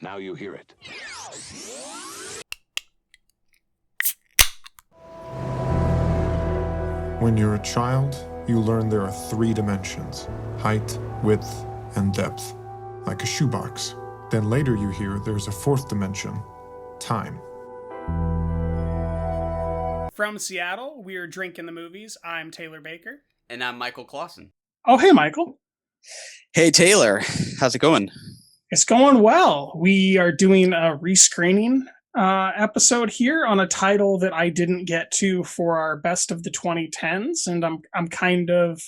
Now you hear it. When you're a child, you learn there are 3 dimensions: height, width, and depth, like a shoebox. Then later you hear there's a 4th dimension: time. From Seattle, we're Drinking the Movies. I'm Taylor Baker. And I'm Michael Clausen. Oh, hey, Michael. Hey, Taylor. How's it going? It's going well. We are doing a rescreening episode here on a title that I didn't get to for our best of the 2010s, and I'm kind of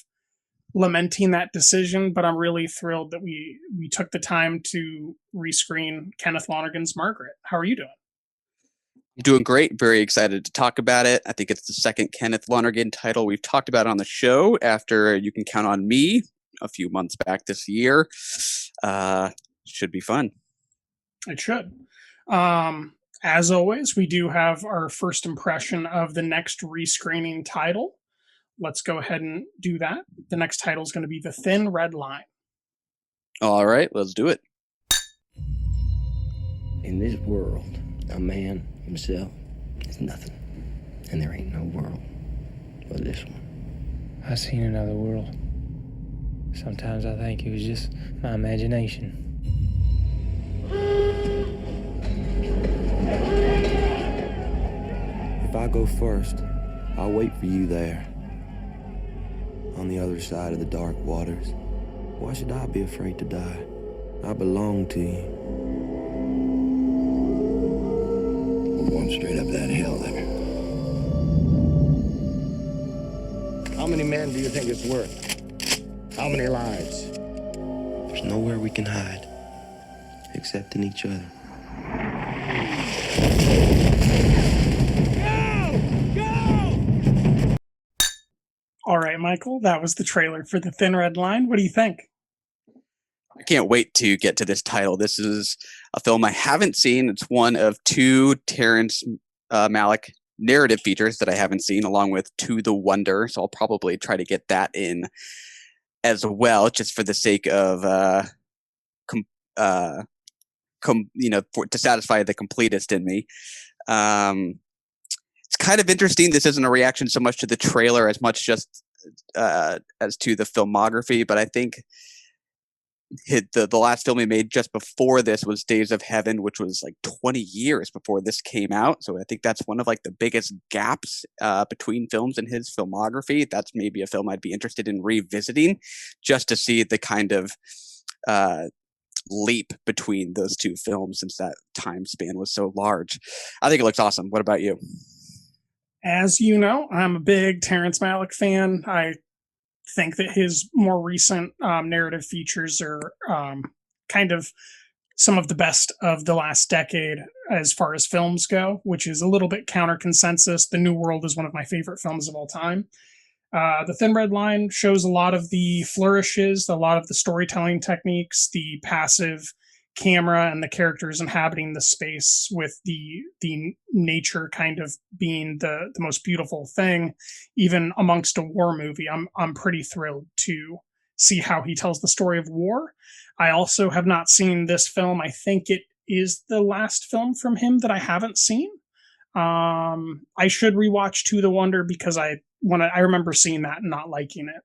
lamenting that decision, but I'm really thrilled that we took the time to rescreen Kenneth Lonergan's Margaret. How are you doing? I'm doing great. Very excited to talk about it. I think it's the second Kenneth Lonergan title we've talked about on the show after You Can Count on Me a few months back this year. Should be fun. It should. As always, we do have our first impression of the next rescreening title. Let's go ahead and do that. The next title is going to be The Thin Red Line. All right, let's do it. In this world, a man himself is nothing. And there ain't no world but this one. I've seen another world. Sometimes I think it was just my imagination. If I go first, I'll wait for you there. On the other side of the dark waters. Why should I be afraid to die? I belong to you. We're going straight up that hill there. How many men do you think it's worth? How many lives? There's nowhere we can hide, except in each other. All right, Michael, that was the trailer for The Thin Red Line. What do you think? I can't wait to get to this title. This is a film I haven't seen. It's one of 2 Terrence Malick narrative features that I haven't seen, along with To the Wonder. So I'll probably try to get that in as well, just for the sake of to satisfy the completist in me. It's kind of interesting. This isn't a reaction so much to the trailer as much just as to the filmography, but I think the last film he made just before this was Days of Heaven, which was like 20 years before this came out. So I think that's one of like the biggest gaps between films in his filmography. That's maybe a film I'd be interested in revisiting, just to see the kind of leap between those 2 films, since that time span was so large. I think it looks awesome. What about you? As you know, I'm a big Terrence Malick fan. I think that his more recent narrative features are kind of some of the best of the last decade as far as films go, which is a little bit counter consensus. The New World is one of my favorite films of all time. The Thin Red Line shows a lot of the flourishes, a lot of the storytelling techniques, the passive camera and the characters inhabiting the space, with the nature kind of being the most beautiful thing, even amongst a war movie. I'm pretty thrilled to see how he tells the story of war. I also have not seen this film. I think it is the last film from him that I haven't seen. I should rewatch To the Wonder, because I remember seeing that and not liking it.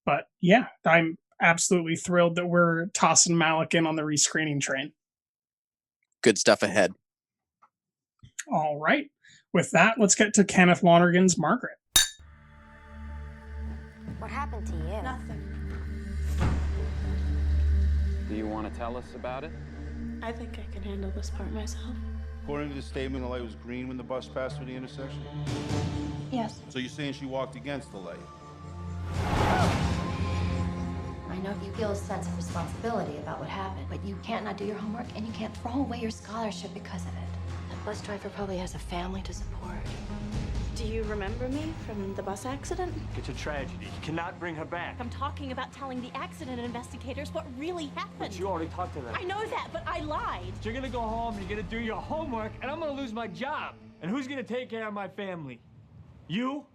But yeah, I'm absolutely thrilled that we're tossing Malick in on the rescreening train. Good stuff ahead. All right. With that, let's get to Kenneth Lonergan's Margaret. What happened to you? Nothing. Do you want to tell us about it? I think I can handle this part myself. According to the statement, the light was green when the bus passed through the intersection? Yes. So you're saying she walked against the light? I know you feel a sense of responsibility about what happened, but you can't not do your homework, and you can't throw away your scholarship because of it. That bus driver probably has a family to support. Do you remember me from the bus accident? It's a tragedy. You cannot bring her back. I'm talking about telling the accident investigators what really happened. But you already talked to them. I know that, but I lied. So you're gonna go home, you're gonna do your homework, and I'm gonna lose my job. And who's gonna take care of my family? You?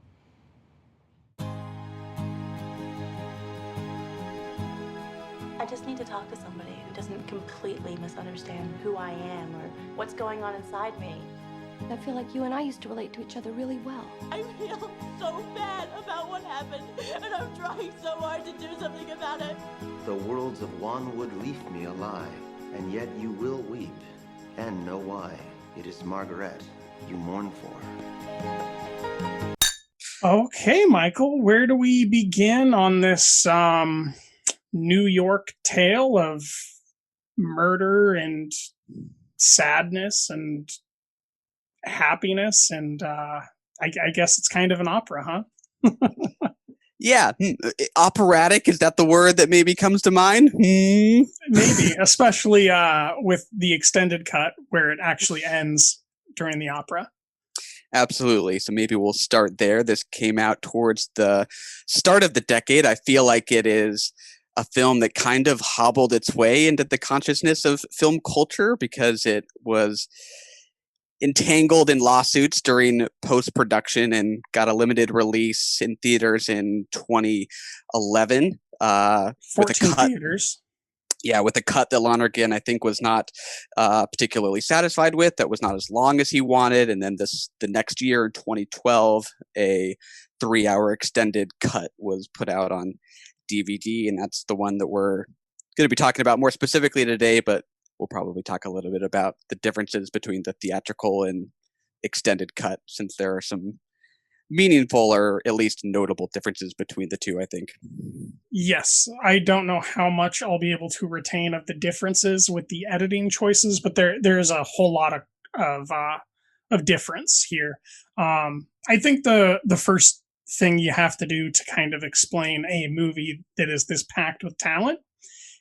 I just need to talk to somebody who doesn't completely misunderstand who I am or what's going on inside me. I feel like you and I used to relate to each other really well. I feel so bad about what happened, and I'm trying so hard to do something about it. The worlds of one would leave me alive, and yet you will weep, and know why. It is Margaret you mourn for. Okay, Michael, where do we begin on this New York tale of murder and sadness and happiness? And I guess it's kind of an opera, huh? Yeah, operatic, is that the word that maybe comes to mind? Maybe, especially with the extended cut where it actually ends during the opera. Absolutely. So maybe we'll start there. This came out towards the start of the decade. I feel like it is a film that kind of hobbled its way into the consciousness of film culture because it was entangled in lawsuits during post-production and got a limited release in theaters in 2011. 14 theaters. Yeah, with a cut that Lonergan, I think, was not particularly satisfied with. That was not as long as he wanted. And then the next year, 2012, a 3-hour extended cut was put out on DVD. And that's the one that we're going to be talking about more specifically today. But we'll probably talk a little bit about the differences between the theatrical and extended cut, since there are some meaningful or at least notable differences between the two, I think. Yes, I don't know how much I'll be able to retain of the differences with the editing choices, but there is a whole lot of difference here. I think the first thing you have to do to kind of explain a movie that is this packed with talent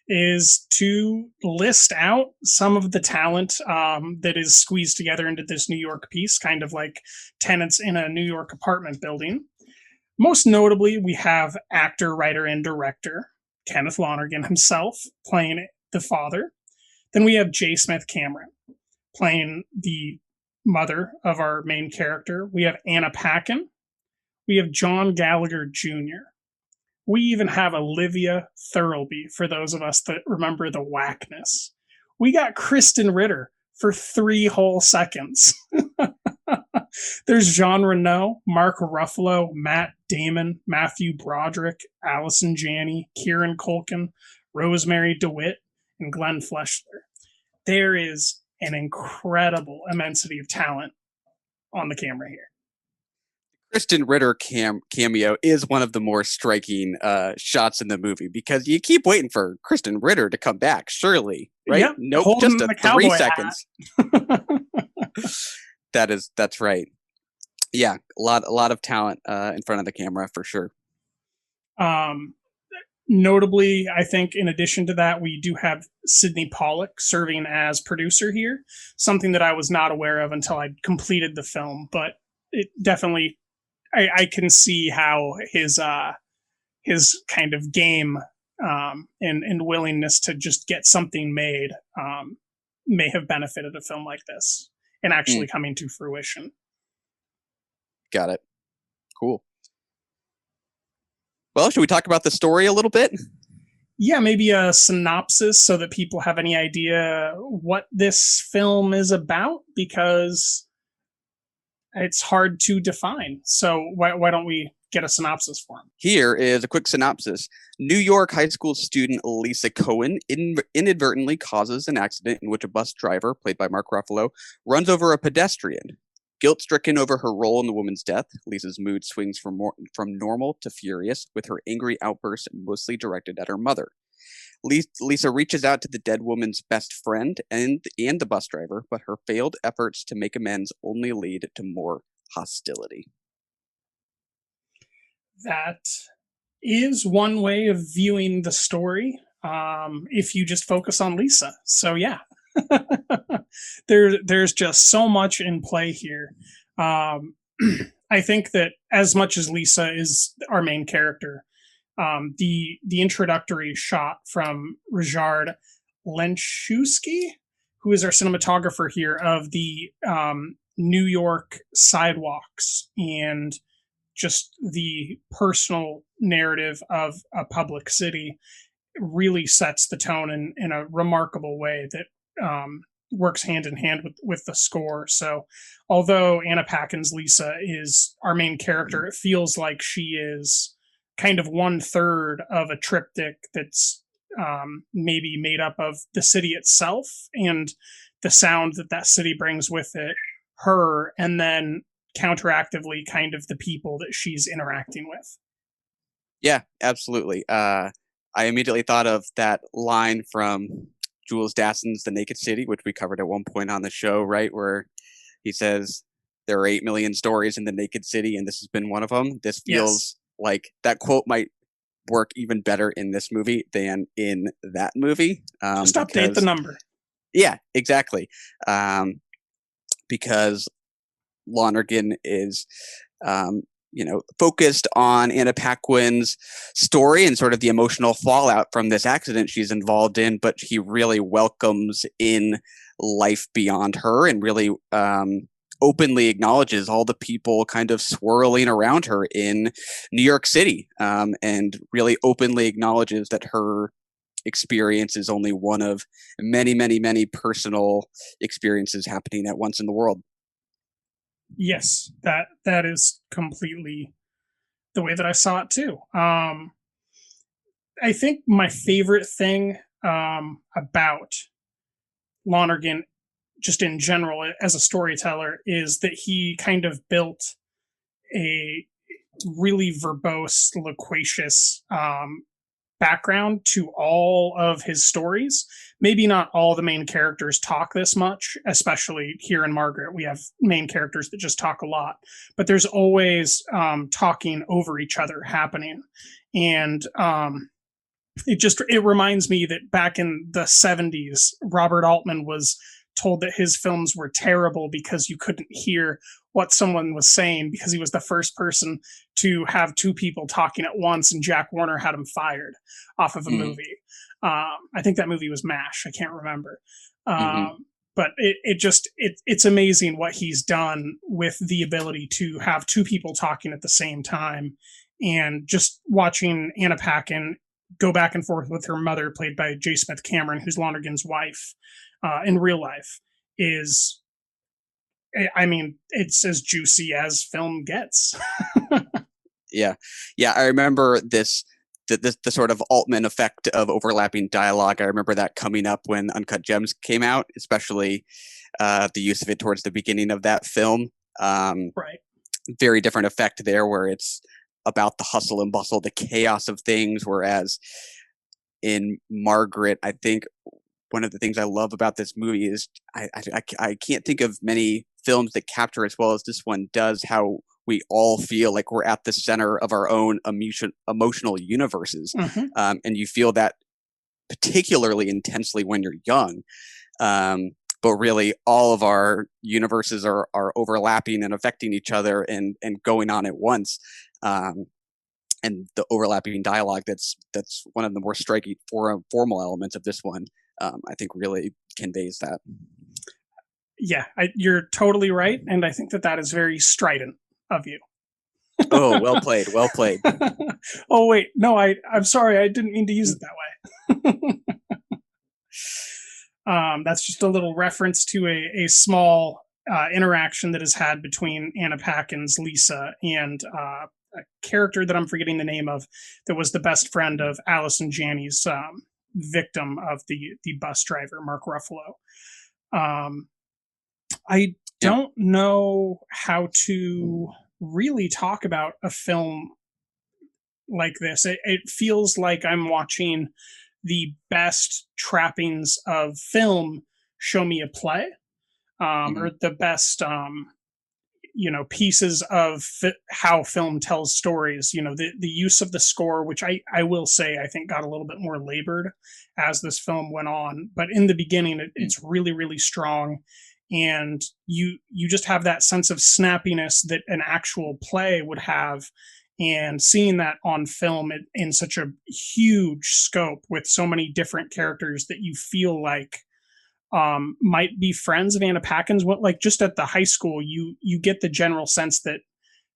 is to list out some of the talent that is squeezed together into this New York piece, kind of like tenants in a New York apartment building. Most notably, we have actor, writer, and director Kenneth Lonergan himself playing the father. Then we have J. Smith Cameron playing the mother of our main character. We have Anna Paquin. We have John Gallagher Jr. We even have Olivia Thirlby, for those of us that remember the whackness. We got Kristen Ritter for 3 whole seconds. There's Jean Reno, Mark Ruffalo, Matt Damon, Matthew Broderick, Allison Janney, Kieran Culkin, Rosemary DeWitt, and Glenn Fleshler. There is an incredible immensity of talent on the camera here. Kristen Ritter cameo is one of the more striking shots in the movie, because you keep waiting for Kristen Ritter to come back, surely, right? Yep, nope, just a 3 seconds. That's right. Yeah, a lot of talent in front of the camera for sure. Notably, I think in addition to that, we do have Sidney Pollack serving as producer here, something that I was not aware of until I completed the film, but it definitely, I can see how his kind of game and willingness to just get something made may have benefited a film like this and actually coming to fruition. Got it. Cool. Well, should we talk about the story a little bit? Yeah, maybe a synopsis so that people have any idea what this film is about, because it's hard to define. So why don't we get a synopsis for him? Here is a quick synopsis. New York high school student Lisa Cohen inadvertently causes an accident in which a bus driver, played by Mark Ruffalo, runs over a pedestrian. Guilt-stricken over her role in the woman's death, Lisa's mood swings from normal to furious, with her angry outbursts mostly directed at her mother. Lisa reaches out to the dead woman's best friend and the bus driver, but her failed efforts to make amends only lead to more hostility. That is one way of viewing the story, if you just focus on Lisa. So yeah. There's just so much in play here. I think that as much as Lisa is our main character, the introductory shot from Ryszard Lenczewski, who is our cinematographer here, of the New York sidewalks and just the personal narrative of a public city, really sets the tone in a remarkable way that works hand in hand with the score. So although Anna Paquin's Lisa is our main character, it feels like she is kind of 1/3 of a triptych that's maybe made up of the city itself and the sound that city brings with it, her, and then counteractively kind of the people that she's interacting with. Yeah, absolutely. I immediately thought of that line from Jules Dassin's The Naked City, which we covered at one point on the show, right? Where he says, there are 8 million stories in the naked city, and this has been one of them. This feels like that quote might work even better in this movie than in that movie. Just update the number. Yeah, exactly. Because Lonergan is, focused on Anna Paquin's story and sort of the emotional fallout from this accident she's involved in, but he really welcomes in life beyond her and really openly acknowledges all the people kind of swirling around her in New York City, and really openly acknowledges that her experience is only one of many, many, many personal experiences happening at once in the world. Yes, that is completely the way that I saw it too. I think my favorite thing about Lonergan, just in general as a storyteller, is that he kind of built a really verbose, loquacious background to all of his stories. Maybe not all the main characters talk this much, especially here in Margaret. We have main characters that just talk a lot, but there's always talking over each other happening. And it reminds me that back in the 70s, Robert Altman was told that his films were terrible because you couldn't hear what someone was saying because he was the first person to have 2 people talking at once, and Jack Warner had him fired off of a movie. I think that movie was MASH. I can't remember. But it's amazing what he's done with the ability to have 2 people talking at the same time. And just watching Anna Paquin go back and forth with her mother, played by J. Smith Cameron, who's Lonergan's wife, in real life, is, I mean, it's as juicy as film gets. Yeah. I remember the sort of Altman effect of overlapping dialogue. I remember that coming up when Uncut Gems came out, especially the use of it towards the beginning of that film. Right. Very different effect there, where it's about the hustle and bustle, the chaos of things. Whereas in Margaret, I think one of the things I love about this movie is I can't think of many films that capture as well as this one does how we all feel like we're at the center of our own emotional universes. And you feel that particularly intensely when you're young. But really all of our universes are overlapping and affecting each other and going on at once. And the overlapping dialogue, that's one of the more striking formal elements of this one, I think really conveys that. Yeah, you're totally right. And I think that is very strident of you. Oh, well played. Well played. Oh, wait. No, I'm sorry. I didn't mean to use it that way. That's just a little reference to a small interaction that is had between Anna Paquin's Lisa and a character that I'm forgetting the name of that was the best friend of Allison Janney's victim of the bus driver, Mark Ruffalo. I don't know how to really talk about a film like this. It feels like I'm watching the best trappings of film show me a play, or the best, pieces of how film tells stories. The use of the score, which I will say I think got a little bit more labored as this film went on, but in the beginning it's really, really strong. And you just have that sense of snappiness that an actual play would have, and seeing that on film in such a huge scope with so many different characters that you feel like might be friends of Anna Paquin's. Like just at the high school, you get the general sense that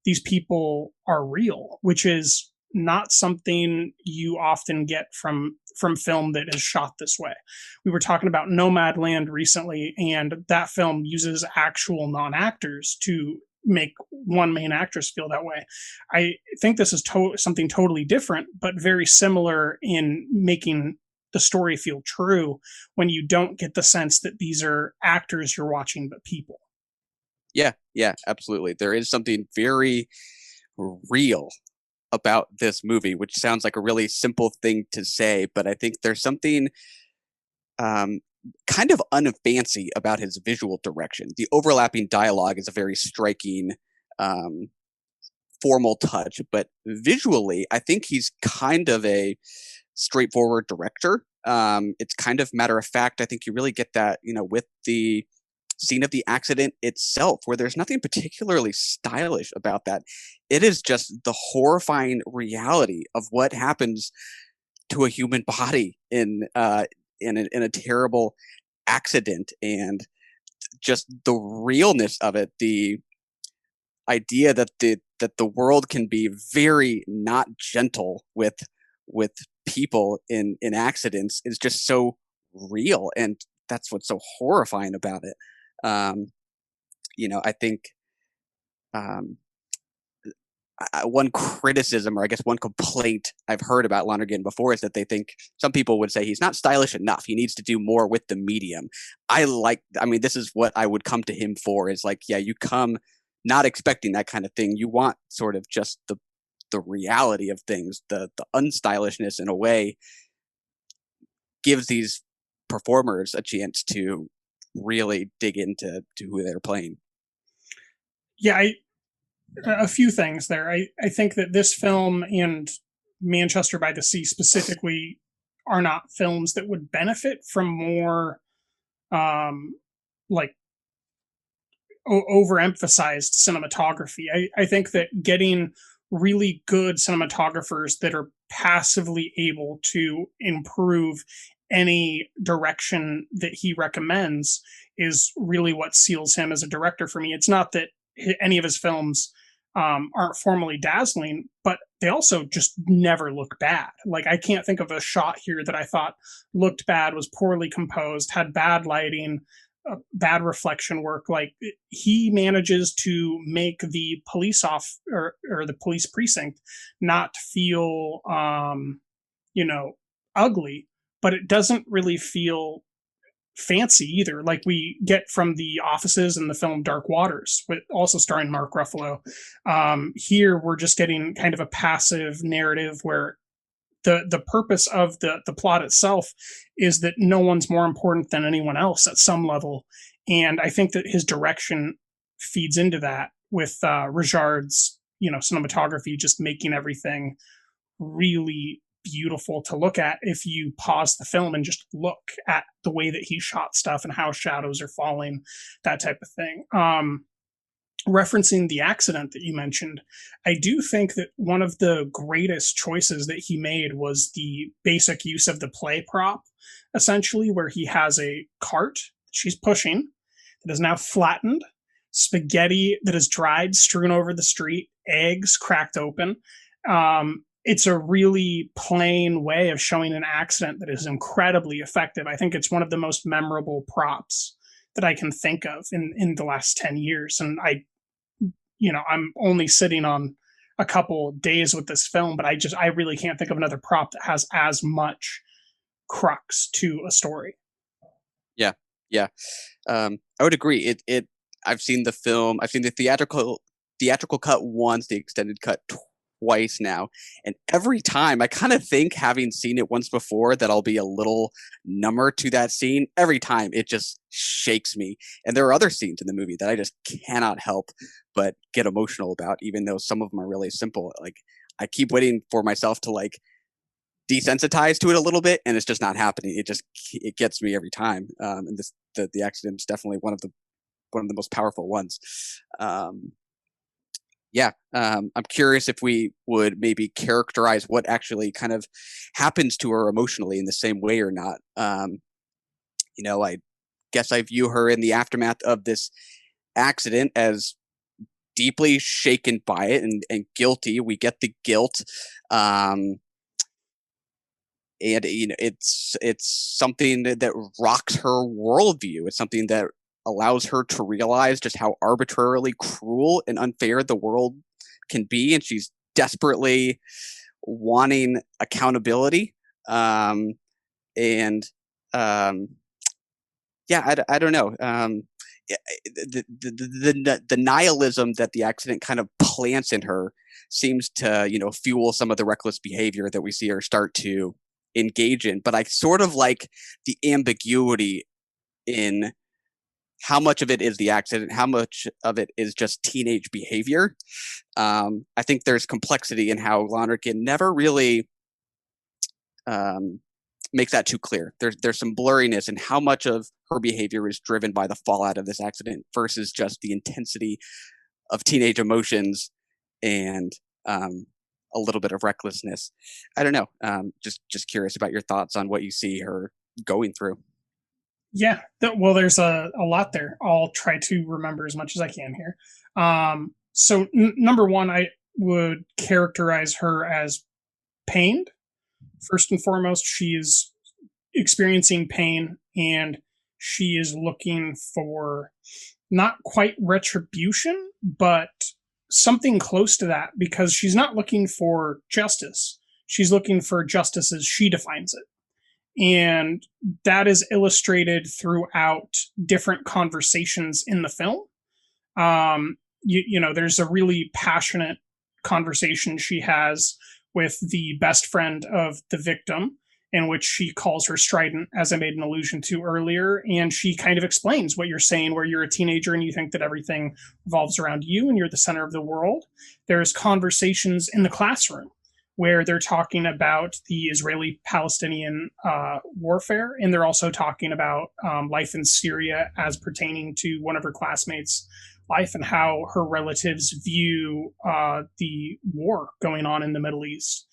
these people are real, which is not something you often get from film that is shot this way. We were talking about Nomadland recently, and that film uses actual non-actors to make one main actress feel that way. I think this is something totally different, but very similar in making the story feel true when you don't get the sense that these are actors you're watching, but people. Yeah, absolutely. There is something very real about this movie, which sounds like a really simple thing to say, but I think there's something kind of unfancy about his visual direction. The overlapping dialogue is a very striking formal touch, but visually, I think he's kind of a straightforward director. It's kind of matter of fact. I think you really get that, with the scene of the accident itself, where there's nothing particularly stylish about that. It is just the horrifying reality of what happens to a human body in a terrible accident, and just the realness of it. The idea that the world can be very not gentle with people in accidents is just so real, and that's what's so horrifying about it. I think one criticism, or I guess one complaint I've heard about Lonergan before, is that they think some people would say he's not stylish enough. He needs to do more with the medium. This is what I would come to him for, is like, yeah, you come not expecting that kind of thing. You want sort of just the reality of things. The unstylishness, in a way, gives these performers a chance to really dig into who they're playing. Yeah, a few things there. I think that this film and Manchester by the Sea specifically are not films that would benefit from more overemphasized cinematography. I think that getting really good cinematographers that are passively able to improve any direction that he recommends is really what seals him as a director for me. It's not that any of his films aren't formally dazzling, but they also just never look bad. Like, I can't think of a shot here that I thought looked bad, was poorly composed, had bad lighting, bad reflection work. Like, he manages to make the police or the police precinct not feel ugly, but it doesn't really feel fancy either, like we get from the offices in the film Dark Waters, with also starring Mark Ruffalo. Here we're just getting kind of a passive narrative where the purpose of the plot itself is that no one's more important than anyone else at some level. And I think that his direction feeds into that, with Rijard's cinematography just making everything really beautiful to look at if you pause the film and just look at the way that he shot stuff and how shadows are falling, that type of thing. Referencing the accident that you mentioned, I do think that one of the greatest choices that he made was the basic use of the play prop, essentially, where he has a cart she's pushing that is now flattened, spaghetti that is dried strewn over the street, eggs cracked open. It's a really plain way of showing an accident that is incredibly effective. I think it's one of the most memorable props that I can think of in the last 10 years. And I'm only sitting on a couple days with this film, but I really can't think of another prop that has as much crux to a story. Yeah. I would agree. I've seen the film. I've seen the theatrical cut once, the extended cut twice now, and every time I kind of think, having seen it once before, that I'll be a little number to that scene. Every time it just shakes me. And there are other scenes in the movie that I just cannot help but get emotional about, even though some of them are really simple. Like, I keep waiting for myself to desensitize to it a little bit, and it's just not happening. It gets me every time. And the accident is definitely one of the most powerful ones. I'm curious if we would maybe characterize what actually kind of happens to her emotionally in the same way or not. I guess I view her in the aftermath of this accident as deeply shaken by it and guilty. We get the guilt. And it's something that rocks her worldview. It's something that allows her to realize just how arbitrarily cruel and unfair the world can be, and she's desperately wanting accountability. And yeah, I don't know. The nihilism that the accident kind of plants in her seems to, fuel some of the reckless behavior that we see her start to engage in. But I sort of like the ambiguity in how much of it is the accident, how much of it is just teenage behavior. I think there's complexity in how Lonergan never really makes that too clear. There's some blurriness in how much of her behavior is driven by the fallout of this accident versus just the intensity of teenage emotions and a little bit of recklessness. I don't know. Just curious about your thoughts on what you see her going through. Yeah, well, there's a lot there. I'll try to remember as much as I can here. So number one, I would characterize her as pained. First and foremost, she is experiencing pain, and she is looking for not quite retribution, but something close to that, because she's not looking for justice. She's looking for justice as she defines it. And that is illustrated throughout different conversations in the film. There's a really passionate conversation she has with the best friend of the victim, in which she calls her strident, as I made an allusion to earlier. And she kind of explains what you're saying, where you're a teenager and you think that everything revolves around you and you're the center of the world. There's conversations in the classroom where they're talking about the Israeli-Palestinian warfare, and they're also talking about life in Syria as pertaining to one of her classmates' life and how her relatives view the war going on in the Middle East.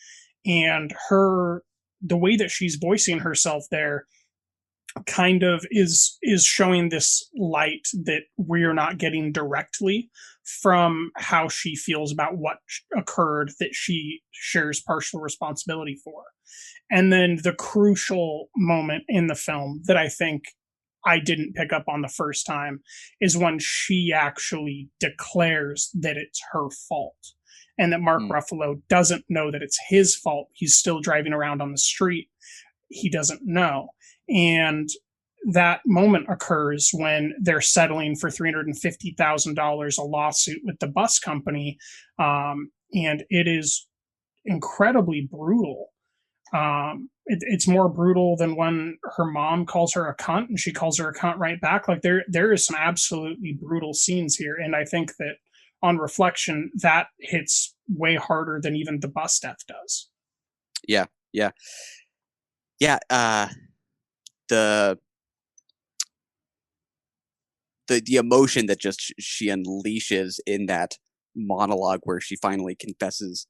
And the way that she's voicing herself there kind of is showing this light that we're not getting directly from how she feels about what occurred that she shares partial responsibility for. And then the crucial moment in the film that I think I didn't pick up on the first time is when she actually declares that it's her fault, and that Mark Ruffalo doesn't know that it's his fault. He's still driving around on the street. He doesn't know. And that moment occurs when they're settling for $350,000 a lawsuit with the bus company. And it is incredibly brutal. It's more brutal than when her mom calls her a cunt and she calls her a cunt right back. Like there is some absolutely brutal scenes here. And I think that on reflection, that hits way harder than even the bus death does. Yeah. The emotion that just she unleashes in that monologue where she finally confesses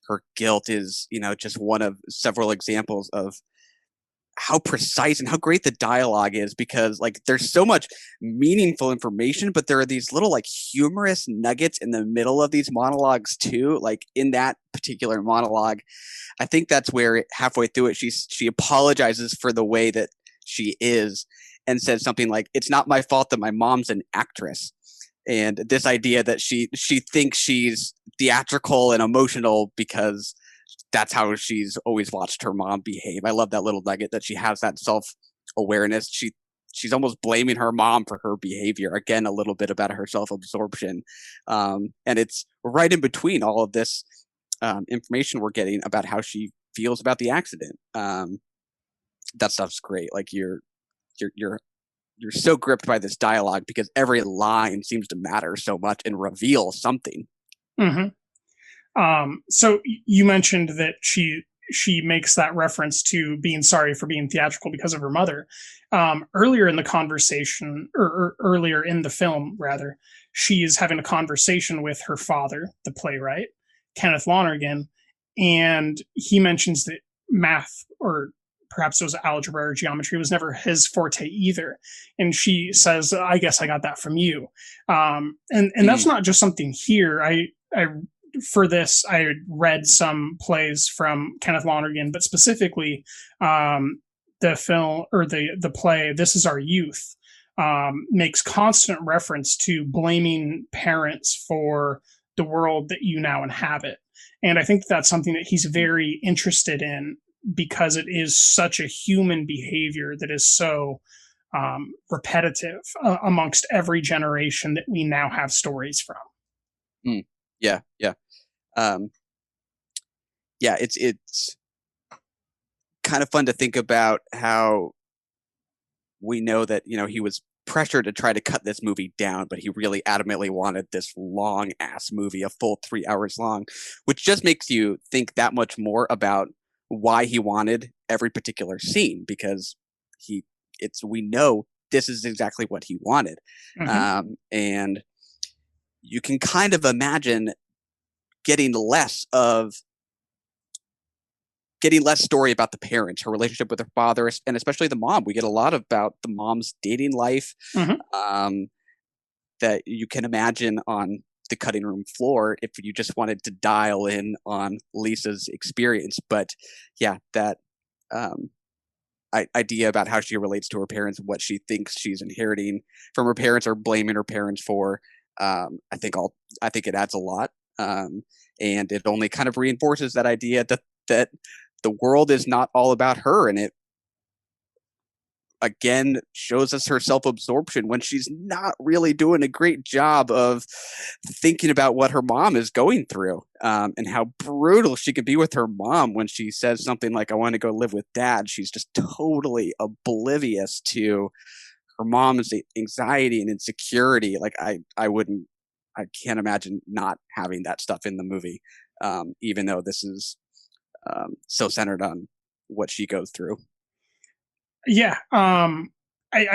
her guilt is, just one of several examples of how precise and how great the dialogue is, because there's so much meaningful information, but there are these little humorous nuggets in the middle of these monologues too. In that particular monologue, I think that's where halfway through it, she apologizes for the way that she is and says something like, "It's not my fault that my mom's an actress." And this idea that she thinks she's theatrical and emotional because that's how she's always watched her mom behave. I love that little nugget that she has that self-awareness. She's almost blaming her mom for her behavior. Again, a little bit about her self-absorption. And it's right in between all of this information we're getting about how she feels about the accident. That stuff's great. You're so gripped by this dialogue because every line seems to matter so much and reveal something. Mm-hmm. So you mentioned that she makes that reference to being sorry for being theatrical because of her mother. Earlier in the conversation, or earlier in the film, rather, she is having a conversation with her father, the playwright, Kenneth Lonergan, and he mentions that math, or perhaps it was algebra or geometry, was never his forte either. And she says, I guess I got that from you. And that's not just something here. For this, I read some plays from Kenneth Lonergan, but specifically the film or the play This Is Our Youth makes constant reference to blaming parents for the world that you now inhabit. And I think that's something that he's very interested in, because it is such a human behavior that is so repetitive amongst every generation that we now have stories from. Yeah. It's kind of fun to think about how we know that, he was pressured to try to cut this movie down, but he really adamantly wanted this long ass movie, a full 3 hours long, which just makes you think that much more about why he wanted every particular scene, because we know this is exactly what he wanted. And you can kind of imagine getting less story about the parents, her relationship with her father, and especially the mom. We get a lot about the mom's dating life that you can imagine on the cutting room floor if you just wanted to dial in on Lisa's experience. But yeah, that idea about how she relates to her parents, what she thinks she's inheriting from her parents or blaming her parents for, I think it adds a lot. And it only kind of reinforces that idea that the world is not all about her, and it again shows us her self-absorption when she's not really doing a great job of thinking about what her mom is going through, and how brutal she can be with her mom when she says something like, I want to go live with dad. She's just totally oblivious to her mom's anxiety and insecurity. Like I can't imagine not having that stuff in the movie, even though this is so centered on what she goes through. Yeah. I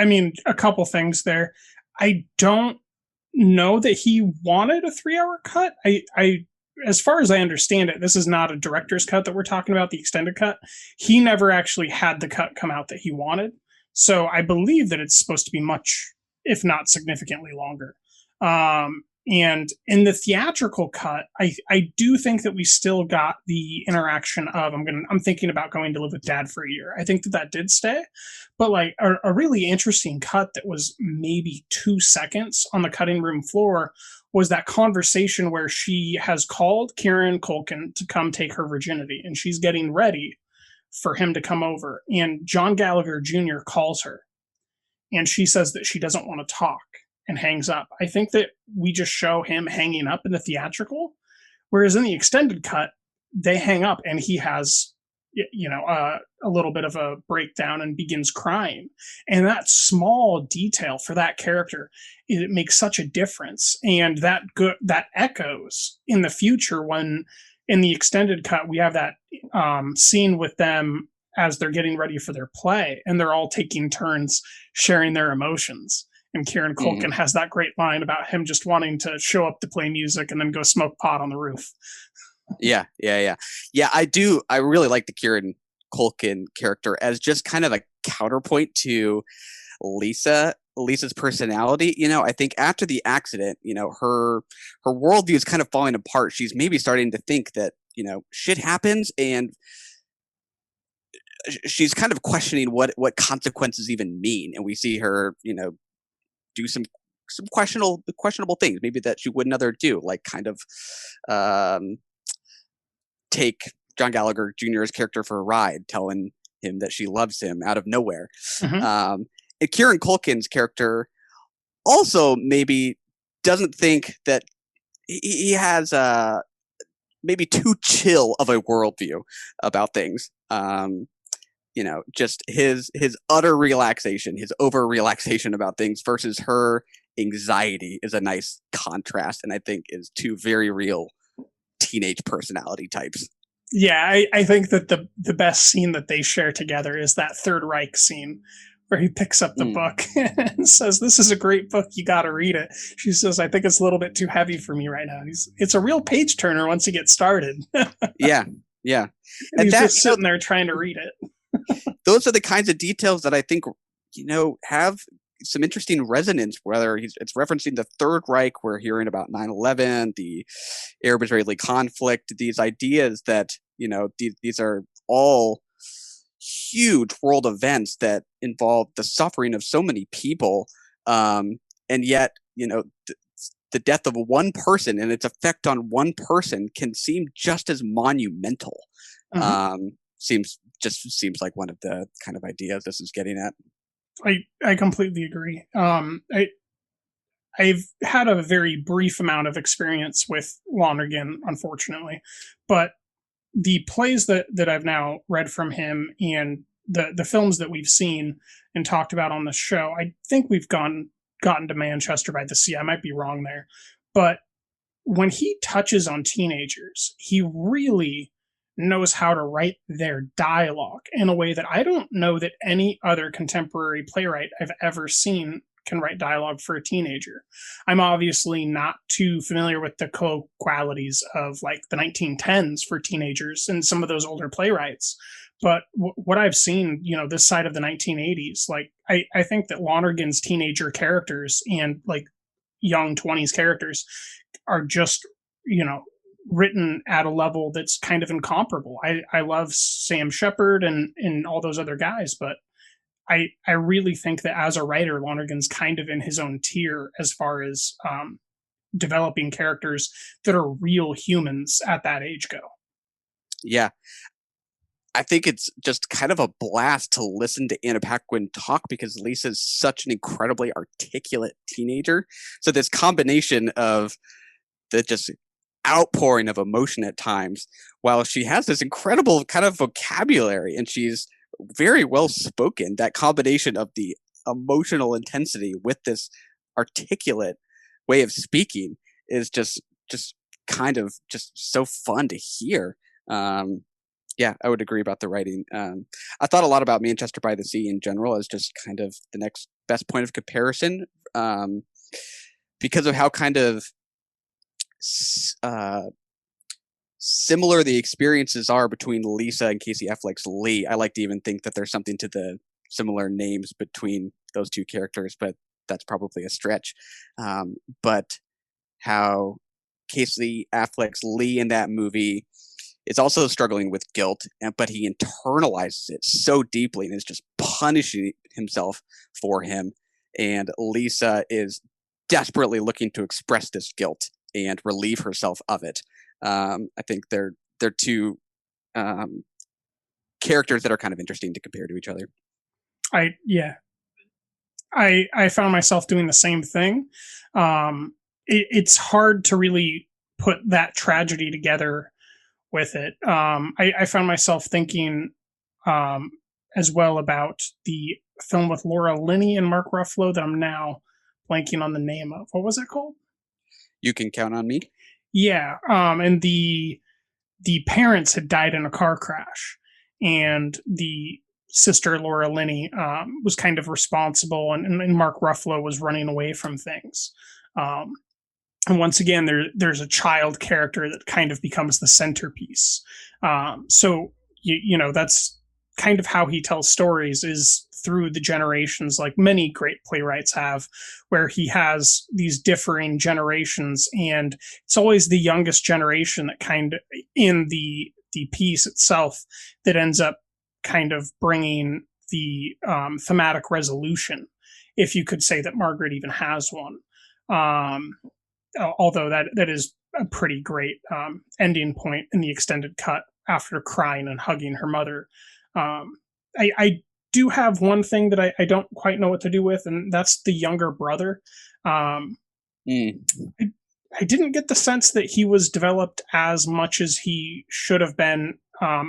mean, a couple things there. I don't know that he wanted a 3-hour cut. As far as I understand it, this is not a director's cut that we're talking about, the extended cut. He never actually had the cut come out that he wanted. So I believe that it's supposed to be much, if not significantly longer. And in the theatrical cut, I do think that we still got the interaction of I'm thinking about going to live with dad for a year. I think that did stay, but like a really interesting cut that was maybe 2 seconds on the cutting room floor was that conversation where she has called Kieran Culkin to come take her virginity, and she's getting ready for him to come over. And John Gallagher Jr. calls her, and she says that she doesn't want to talk and hangs up. I think that we just show him hanging up in the theatrical, whereas in the extended cut, they hang up and he has, a little bit of a breakdown and begins crying. And that small detail for that character, it makes such a difference. And that echoes in the future when in the extended cut, we have that scene with them as they're getting ready for their play, and they're all taking turns sharing their emotions. And Kieran Culkin has that great line about him just wanting to show up to play music and then go smoke pot on the roof. Yeah. I really like the Kieran Culkin character as just kind of a counterpoint to Lisa's personality. I think after the accident, her worldview is kind of falling apart. She's maybe starting to think that, shit happens, and she's kind of questioning what consequences even mean. And we see her, do some questionable things, maybe that she wouldn't other do, like kind of take John Gallagher Jr.'s character for a ride, telling him that she loves him out of nowhere. And Kieran Culkin's character also maybe doesn't think that he has maybe too chill of a worldview about things. Just his utter relaxation, his over relaxation about things versus her anxiety is a nice contrast, and I think is two very real teenage personality types. Yeah, I think that the best scene that they share together is that Third Reich scene where he picks up the book and says, "This is a great book. You got to read it." She says, "I think it's a little bit too heavy for me right now." It's a real page turner once you get started. Yeah. And he's just sitting there trying to read it. those are the kinds of details that I think, have some interesting resonance, whether it's referencing the Third Reich, we're hearing about 9/11, the Arab-Israeli conflict, these ideas that, these are all huge world events that involve the suffering of so many people. And yet, the death of one person and its effect on one person can seem just as monumental. Seems like one of the kind of ideas this is getting at. I completely agree. I've had a very brief amount of experience with Lonergan, unfortunately, but the plays that I've now read from him and the films that we've seen and talked about on the show, I think we've gotten to Manchester by the Sea. I might be wrong there, but when he touches on teenagers, he really knows how to write their dialogue in a way that I don't know that any other contemporary playwright I've ever seen can write dialogue for a teenager. I'm obviously not too familiar with the colloquialities of like the 1910s for teenagers and some of those older playwrights. But what I've seen, this side of the 1980s, like I think that Lonergan's teenager characters and like young 20s characters are just, written at a level that's kind of incomparable. I love Sam Shepard and all those other guys, but I really think that as a writer, Lonergan's kind of in his own tier as far as developing characters that are real humans at that age go. Yeah. I think it's just kind of a blast to listen to Anna Paquin talk because Lisa's such an incredibly articulate teenager. So this combination of the just outpouring of emotion at times, while she has this incredible kind of vocabulary and she's very well spoken, that combination of the emotional intensity with this articulate way of speaking is just kind of just so fun to hear. Yeah, I would agree about the writing. I thought a lot about Manchester by the Sea in general as just kind of the next best point of comparison, because of how kind of similar the experiences are between Lisa and Casey Affleck's Lee. I like to even think that there's something to the similar names between those two characters, but that's probably a stretch. But how Casey Affleck's Lee in that movie is also struggling with guilt, but he internalizes it so deeply and is just punishing himself for him. And Lisa is desperately looking to express this guilt and relieve herself of it. I think they're two characters that are kind of interesting to compare to each other. I found myself doing the same thing. It's hard to really put that tragedy together with it. I found myself thinking as well about the film with Laura Linney and Mark Ruffalo that I'm now blanking on the name of. What was it called? You Can Count on Me. Yeah, and the parents had died in a car crash, and the sister Laura Linney was kind of responsible, and Mark Ruffalo was running away from things. And once again, there's a child character that kind of becomes the centerpiece. So that's kind of how he tells stories, is through the generations, like many great playwrights have, where he has these differing generations, and it's always the youngest generation that kind of in the piece itself that ends up kind of bringing the thematic resolution, if you could say that Margaret even has one. Although that is a pretty great ending point in the extended cut after crying and hugging her mother. I do have one thing that I don't quite know what to do with, and that's the younger brother. I didn't get the sense that he was developed as much as he should have been,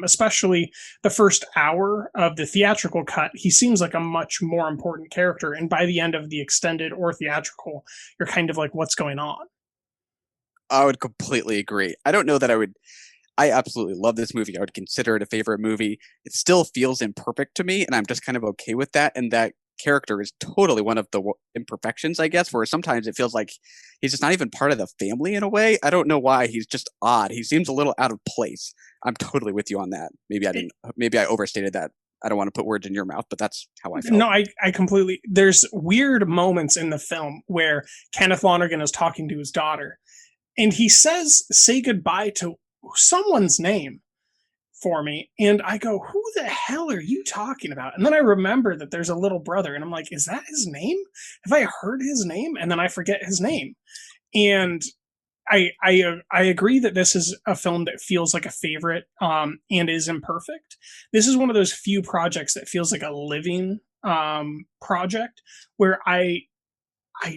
especially the first hour of the theatrical cut. He seems like a much more important character, and by the end of the extended or theatrical, you're kind of like, what's going on? I would completely agree. I don't know that I absolutely love this movie. I would consider it a favorite movie. It still feels imperfect to me, and I'm just kind of okay with that. And that character is totally one of the imperfections, I guess, where sometimes it feels like he's just not even part of the family in a way. I don't know why. He's just odd. He seems a little out of place. I'm totally with you on that. Maybe I overstated that I don't want to put words in your mouth, but that's how I felt. No, I completely. There's weird moments in the film where Kenneth Lonergan is talking to his daughter, and he says, "Say goodbye to someone's name for me," and I go, "Who the hell are you talking about?" And then I remember that there's a little brother, and I'm like, "Is that his name? Have I heard his name?" And then I forget his name, and I agree that this is a film that feels like a favorite, and is imperfect. This is one of those few projects that feels like a living project where I'm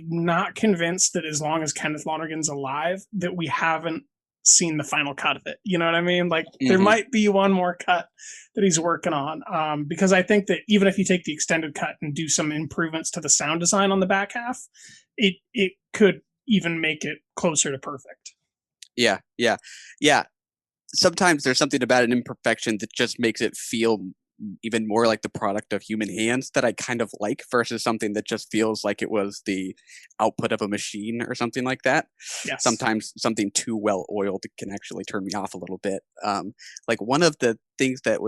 not convinced that as long as Kenneth Lonergan's alive that we haven't seen the final cut of it. You know what I mean? Like there might be one more cut that he's working on, because I think that even if you take the extended cut and do some improvements to the sound design on the back half, it could even make it closer to perfect. Yeah. Sometimes there's something about an imperfection that just makes it feel even more like the product of human hands that I kind of like, versus something that just feels like it was the output of a machine or something like that. Yes. Sometimes something too well oiled can actually turn me off a little bit. Like one of the things that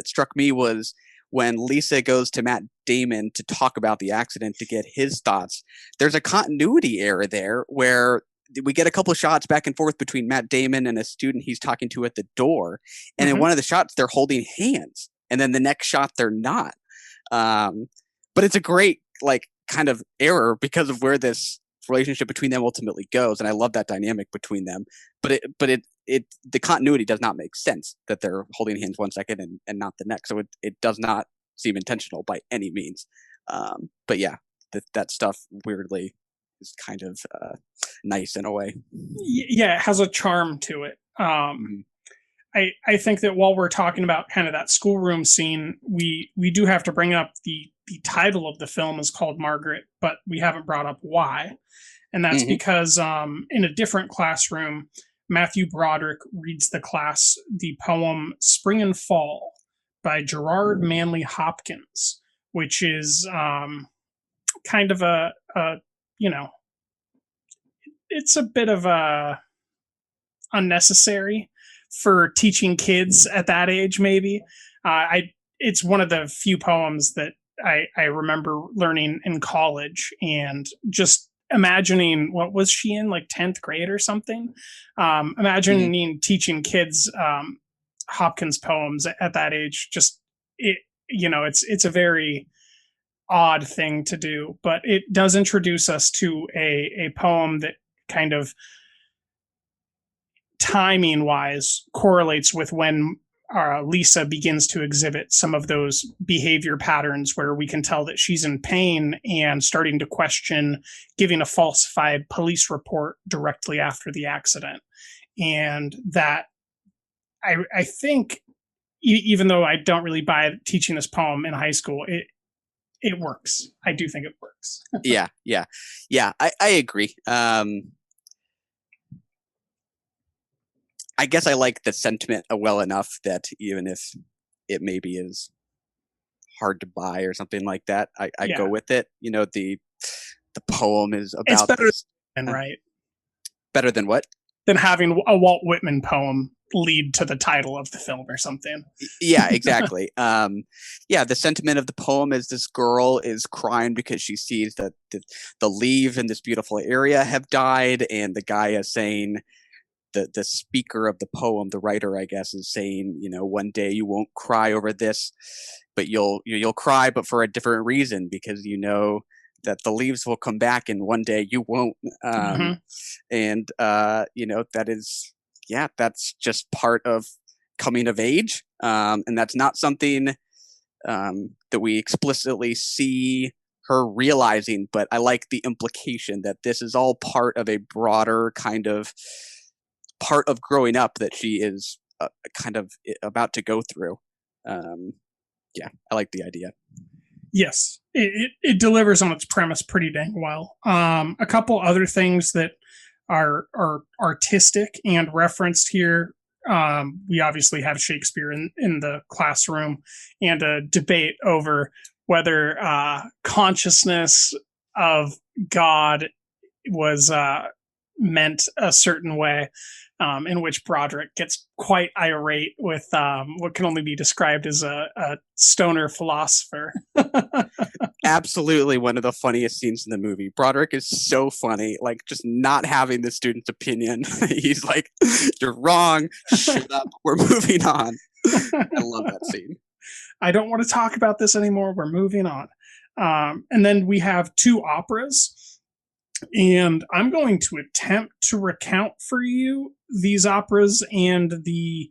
struck me was when Lisa goes to Matt Damon to talk about the accident to get his thoughts. There's a continuity error there where we get a couple of shots back and forth between Matt Damon and a student he's talking to at the door. And in one of the shots, they're holding hands. And then the next shot, they're not. But it's a great, like, kind of error because of where this relationship between them ultimately goes. And I love that dynamic between them. But the continuity does not make sense that they're holding hands 1 second and not the next. So it does not seem intentional by any means. But yeah, that stuff weirdly is kind of nice in a way. Yeah, it has a charm to it. I think that while we're talking about kind of that schoolroom scene, we do have to bring up the title of the film is called Margaret, but we haven't brought up why. And that's because in a different classroom, Matthew Broderick reads the class the poem Spring and Fall by Gerard Manley Hopkins, which is kind of a it's a bit of a unnecessary for teaching kids at that age, maybe. It's one of the few poems that I remember learning in college, and just imagining, what was she in, like 10th grade or something? Imagining teaching kids Hopkins poems at that age, just it's a very odd thing to do, but it does introduce us to a poem that kind of timing wise correlates with when Lisa begins to exhibit some of those behavior patterns where we can tell that she's in pain and starting to question giving a falsified police report directly after the accident. And that I think, even though I don't really buy teaching this poem in high school, it works. I do think it works. Yeah. I agree. I guess I like the sentiment well enough that even if it maybe is hard to buy or something like that, I go with it. The poem is about. It's better than right. Better than what? Than having a Walt Whitman poem lead to the title of the film or something. Yeah, exactly. The sentiment of the poem is this girl is crying because she sees that the leaves in this beautiful area have died, and the guy is saying, the speaker of the poem, the writer, I guess, is saying, one day you won't cry over this, but you'll cry, but for a different reason, because that the leaves will come back and one day you won't. And that is, that's just part of coming of age. And that's not something that we explicitly see her realizing, but I like the implication that this is all part of a broader kind of part of growing up that she is kind of about to go through. I like the idea. Yes, it delivers on its premise pretty dang well. A couple other things that are artistic and referenced here. We obviously have Shakespeare in the classroom, and a debate over whether consciousness of God was meant a certain way, in which Broderick gets quite irate with what can only be described as a stoner philosopher. Absolutely one of the funniest scenes in the movie. Broderick is so funny, like just not having the student's opinion. He's like, "You're wrong. Shut up. We're moving on." I love that scene. I don't want to talk about this anymore. We're moving on. And then we have 2 operas. And I'm going to attempt to recount for you these operas and the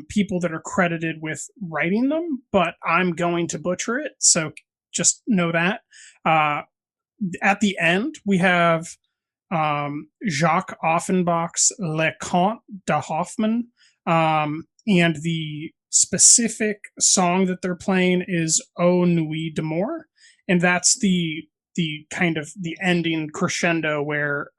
people that are credited with writing them, but I'm going to butcher it. So just know that. At the end, we have Jacques Offenbach's Le Conte de Hoffmann, and the specific song that they're playing is O Nuit d'Amour, and that's the kind of the ending crescendo where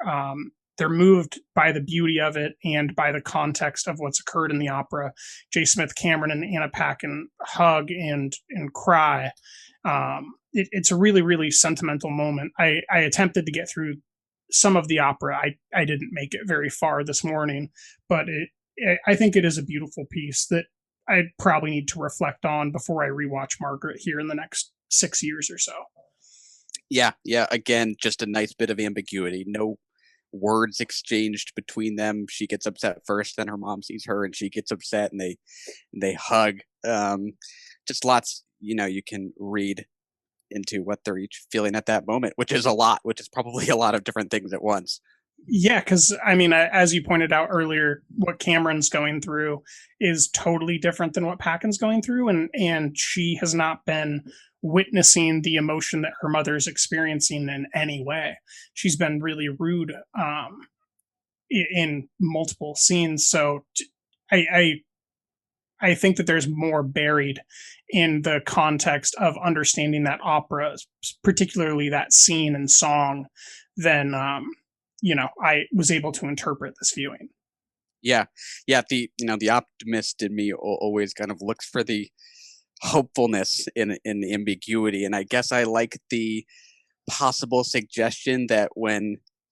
they're moved by the beauty of it and by the context of what's occurred in the opera. J. Smith Cameron and Anna Paquin hug and cry. It's a really, really sentimental moment. I attempted to get through some of the opera. I didn't make it very far this morning, but I think it is a beautiful piece that I probably need to reflect on before I rewatch Margaret here in the next 6 years or so. Yeah. Again, just a nice bit of ambiguity. No words exchanged between them. She gets upset first, then her mom sees her and she gets upset, and they hug. Just lots, you can read into what they're each feeling at that moment, which is probably a lot of different things at once. Yeah, because I mean, as you pointed out earlier, what Cameron's going through is totally different than what Paquin's going through, and she has not been witnessing the emotion that her mother's experiencing in any way. She's been really rude in multiple scenes. So I think that there's more buried in the context of understanding that opera, particularly that scene and song, than I was able to interpret this viewing. Yeah. The optimist in me always kind of looks for the hopefulness in the ambiguity, and I guess I like the possible suggestion that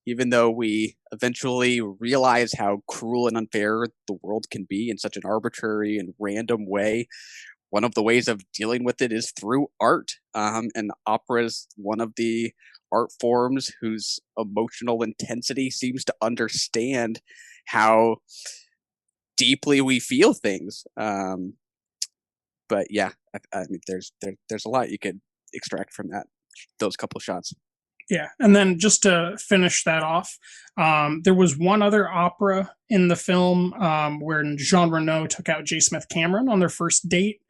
even though we eventually realize how cruel and unfair the world can be in such an arbitrary and random way, one of the ways of dealing with it is through art. And opera is one of the art forms whose emotional intensity seems to understand how deeply we feel things. But yeah, I mean, there's a lot you could extract from those couple shots. Yeah, and then just to finish that off, there was one other opera in the film where Jean Reno took out J. Smith Cameron on their first date,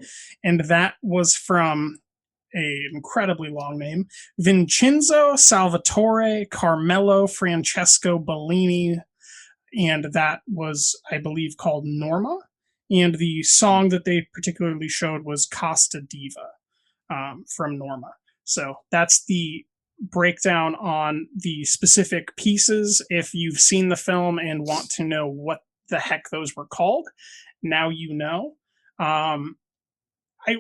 and that was from an incredibly long name, Vincenzo Salvatore Carmelo Francesco Bellini, and that was, I believe, called Norma, and the song that they particularly showed was Costa Diva from Norma. So that's the breakdown on the specific pieces. If you've seen the film and want to know what the heck those were called, now you know.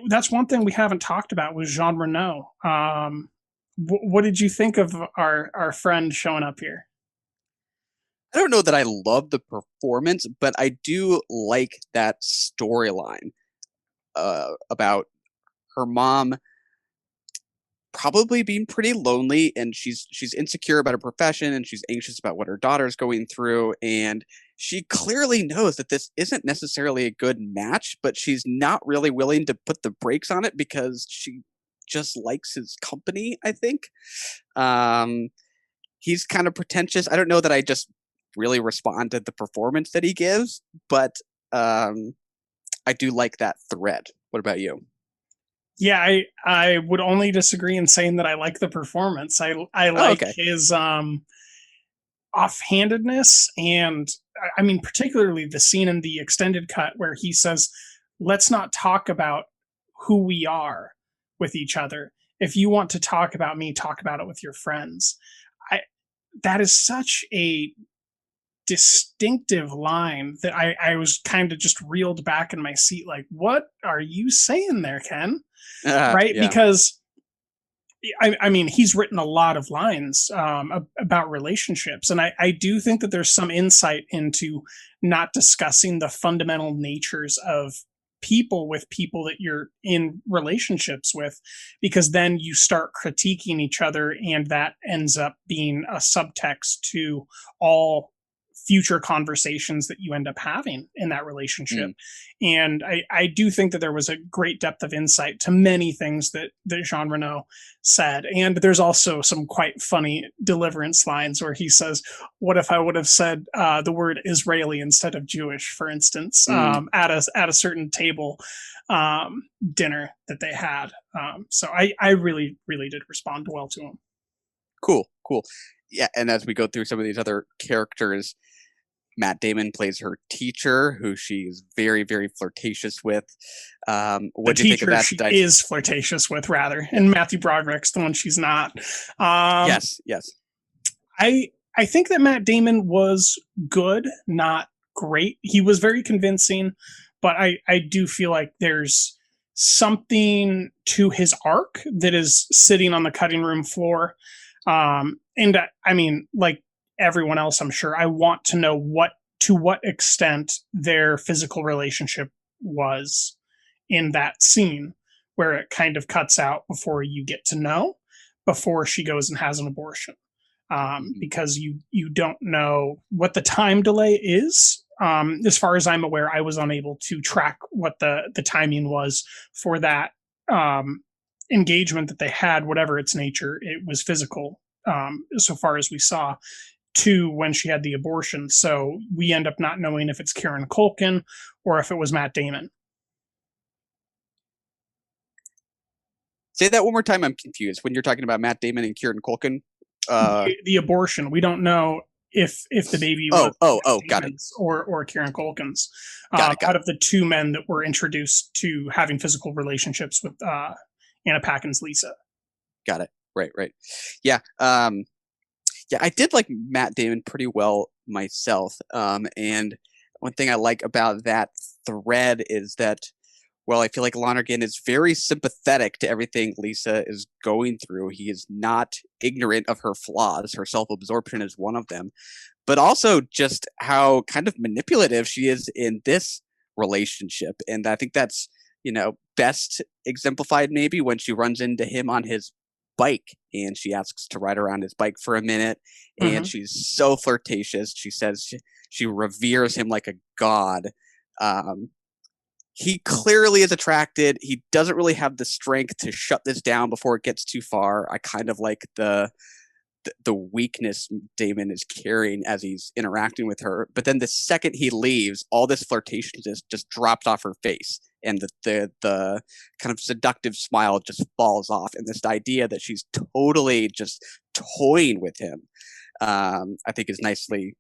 That's one thing we haven't talked about was Jean Reno. What did you think of our friend showing up here? I don't know that I love the performance, but I do like that storyline about her mom probably being pretty lonely, and she's insecure about her profession, and she's anxious about what her daughter's going through, and she clearly knows that this isn't necessarily a good match, but she's not really willing to put the brakes on it because she just likes his company, I think. He's kind of pretentious. I don't know that I just really respond to the performance that he gives, but I do like that thread. What about you? Yeah, I would only disagree in saying that I like the performance. I like his offhandedness, and I mean particularly the scene in the extended cut where he says, "Let's not talk about who we are with each other. If you want to talk about me, talk about it with your friends." That is such a distinctive line that I was kind of just reeled back in my seat like, what are you saying there, Ken? Right? Yeah. Because I mean, he's written a lot of lines about relationships, and I do think that there's some insight into not discussing the fundamental natures of people with people that you're in relationships with, because then you start critiquing each other, and that ends up being a subtext to all future conversations that you end up having in that relationship. And I do think that there was a great depth of insight to many things that Jean Reno said. And there's also some quite funny deliverance lines where he says, what if I would have said the word Israeli instead of Jewish, for instance, at a certain table dinner that they had. So I really, really did respond well to him. Cool. Yeah, and as we go through some of these other characters, Matt Damon plays her teacher, who she's very, very flirtatious with. What do you think of that? She is flirtatious with, rather, and Matthew Broderick's the one she's not. Yes. I think that Matt Damon was good, not great. He was very convincing, but I do feel like there's something to his arc that is sitting on the cutting room floor. And I mean, like everyone else, I'm sure I want to know to what extent their physical relationship was in that scene, where it kind of cuts out before you get to know, before she goes and has an abortion. Because you don't know what the time delay is. As far as I'm aware, I was unable to track what the timing was for that engagement that they had, whatever its nature. It was physical, so far as we saw, to when she had the abortion. So we end up not knowing if it's Kieran Culkin or if it was Matt Damon. Say that one more time. I'm confused. When you're talking about Matt Damon and Kieran Culkin, the abortion, we don't know if the baby was got it, or Kieran Culkin's. Got it. Out of the two men that were introduced to having physical relationships with Anna Paquin's Lisa. Got it. Right. Yeah. Yeah, I did like Matt Damon pretty well myself. And one thing I like about that thread is that, well, I feel like Lonergan is very sympathetic to everything Lisa is going through. He is not ignorant of her flaws. Her self-absorption is one of them. But also just how kind of manipulative she is in this relationship. And I think that's, best exemplified maybe when she runs into him on his bike and she asks to ride around his bike for a minute, and she's so flirtatious. She says she reveres him like a god. He clearly is attracted. He doesn't really have the strength to shut this down before it gets too far. I kind of like the weakness Damon is carrying as he's interacting with her. But then the second he leaves, all this flirtation just drops off her face, and the kind of seductive smile just falls off. And this idea that she's totally just toying with him, I think is nicely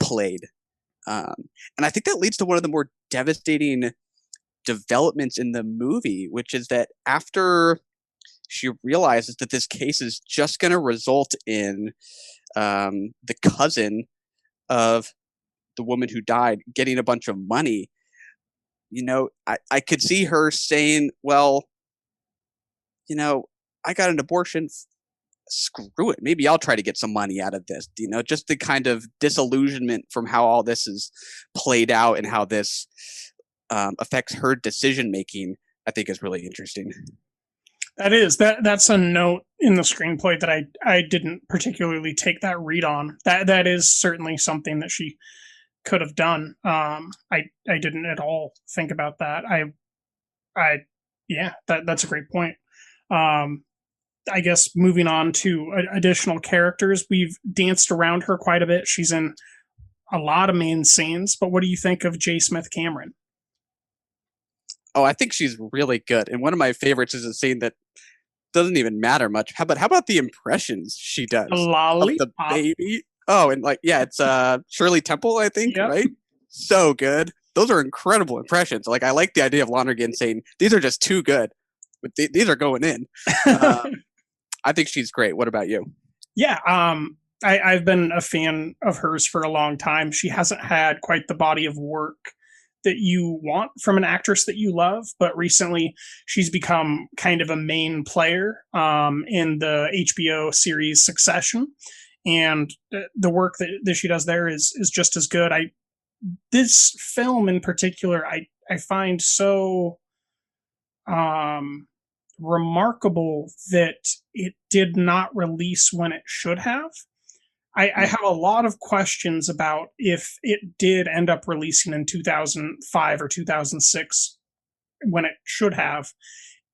played. And I think that leads to one of the more devastating developments in the movie, which is that after she realizes that this case is just going to result in the cousin of the woman who died getting a bunch of money, I could see her saying, well, I got an abortion. Screw it. Maybe I'll try to get some money out of this. Just the kind of disillusionment from how all this is played out and how this affects her decision making, I think is really interesting. That's a note in the screenplay that I didn't particularly take that read on. That is certainly something that she could have done. I didn't at all think about that. That's a great point. I guess moving on to additional characters, we've danced around her quite a bit. She's in a lot of main scenes, but what do you think of J. Smith Cameron? Oh, I think she's really good. And one of my favorites is a scene that doesn't even matter much. How about the impressions she does of the baby? Oh, and it's Shirley Temple, I think, yep. Right? So good. Those are incredible impressions. Like, I like the idea of Lonergan saying, these are just too good, but these are going in. I think she's great. What about you? Yeah, I've been a fan of hers for a long time. She hasn't had quite the body of work that you want from an actress that you love, but recently she's become kind of a main player in the HBO series Succession, and the work that she does there is just as good. This film in particular, I find so remarkable that it did not release when it should have. I have a lot of questions about if it did end up releasing in 2005 or 2006 when it should have,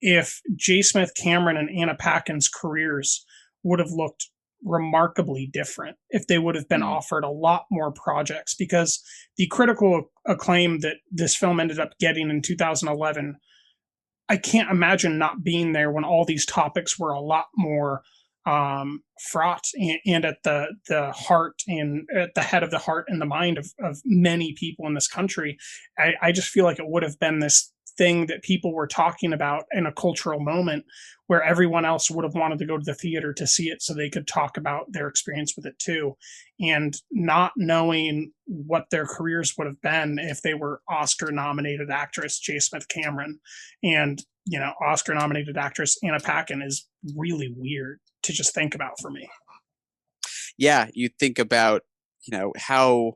if J. Smith Cameron and Anna Paquin's careers would have looked remarkably different, if they would have been offered a lot more projects, because the critical acclaim that this film ended up getting in 2011, I can't imagine not being there when all these topics were a lot more fraught and at the heart and at the head of the heart and the mind of many people in this country. I just feel like it would have been this thing that people were talking about in a cultural moment where everyone else would have wanted to go to the theater to see it so they could talk about their experience with it too. And not knowing what their careers would have been if they were Oscar nominated actress J. Smith Cameron and, you know, Oscar nominated actress Anna Paquin is really weird to just think about for me. Yeah, you think about, you know, how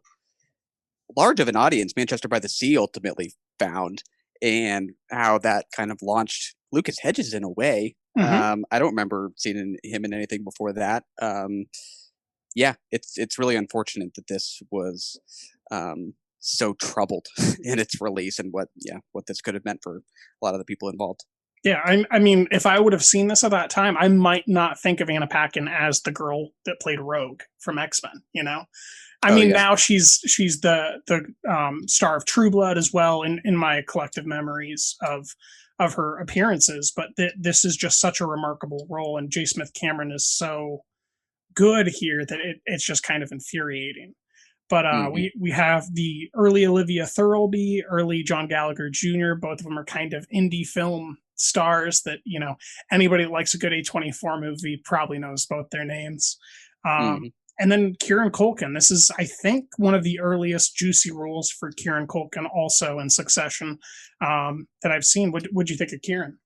large of an audience Manchester by the Sea ultimately found, and how that kind of launched Lucas Hedges in a way. I don't remember seeing him in anything before that. Yeah, it's really unfortunate that this was so troubled in its release, and what this could have meant for a lot of the people involved. Yeah, I mean, if I would have seen this at that time, I might not think of Anna Paquin as the girl that played Rogue from X-Men, you know? I mean, now she's the star of True Blood as well in my collective memories of her appearances, but this is just such a remarkable role, and J. Smith Cameron is so good here that it's just kind of infuriating. But we have the early Olivia Thirlby, early John Gallagher Jr. Both of them are kind of indie film stars that, you know, anybody that likes a good A24 movie probably knows both their names. And then Kieran Culkin. This is, I think, one of the earliest juicy roles for Kieran Culkin also in Succession that I've seen. What'd you think of Kieran?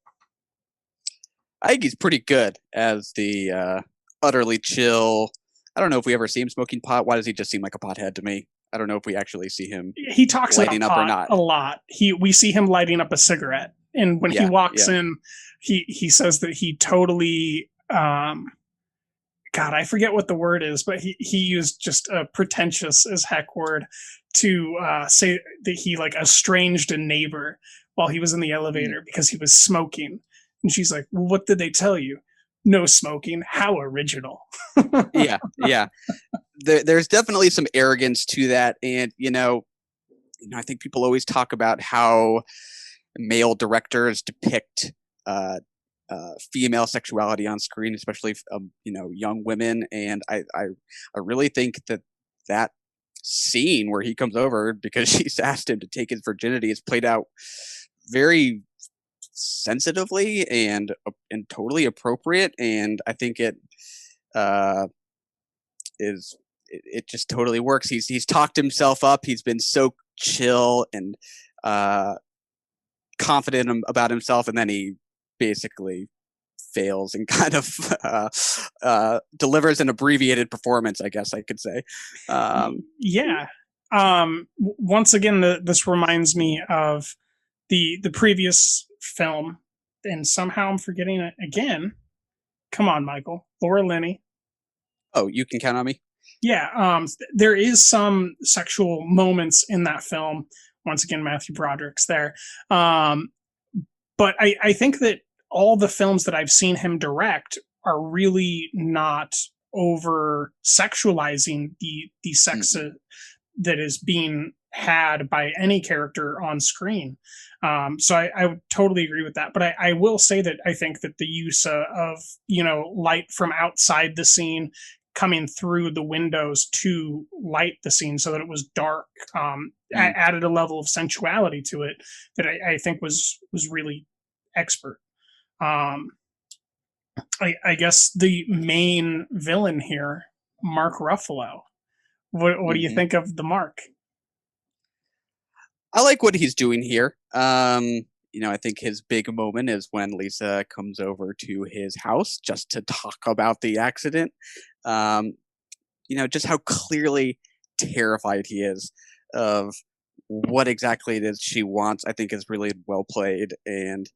I think he's pretty good as the utterly chill. I don't know if we ever see him smoking pot. Why does he just seem like a pothead to me? I don't know if we actually see him. He talks lighting about up pot or not a lot. We see him lighting up a cigarette, and when he walks in, he says that he totally. God, I forget what the word is, but he used just a pretentious as heck word to say that he like estranged a neighbor while he was in the elevator because he was smoking. And she's like, well, what did they tell you? No smoking. How original. Yeah. There's definitely some arrogance to that. And, you know, I think people always talk about how male directors depict female sexuality on screen, especially you know, young women, and I really think that scene where he comes over because she's asked him to take his virginity is played out very sensitively and totally appropriate, and I think it just totally works. He's talked himself up. He's been so chill and confident about himself, and then he basically fails and kind of delivers an abbreviated performance, I guess I could say. Once again, this reminds me of the previous film, and somehow I'm forgetting it again. Come on, Michael. Laura Linney. Oh, You Can Count on Me? Yeah, there is some sexual moments in that film. Once again, Matthew Broderick's there. But I think that all the films that I've seen him direct are really not over sexualizing the sex that is being had by any character on screen. So I would totally agree with that. But I will say that I think that the use of, you know, light from outside the scene coming through the windows to light the scene so that it was dark added a level of sensuality to it that I think was really expert. I guess the main villain here, Mark Ruffalo. What do you think of the Mark? I like what he's doing here. I think his big moment is when Lisa comes over to his house just to talk about the accident. Just how clearly terrified he is of what exactly it is she wants, I think is really well played, and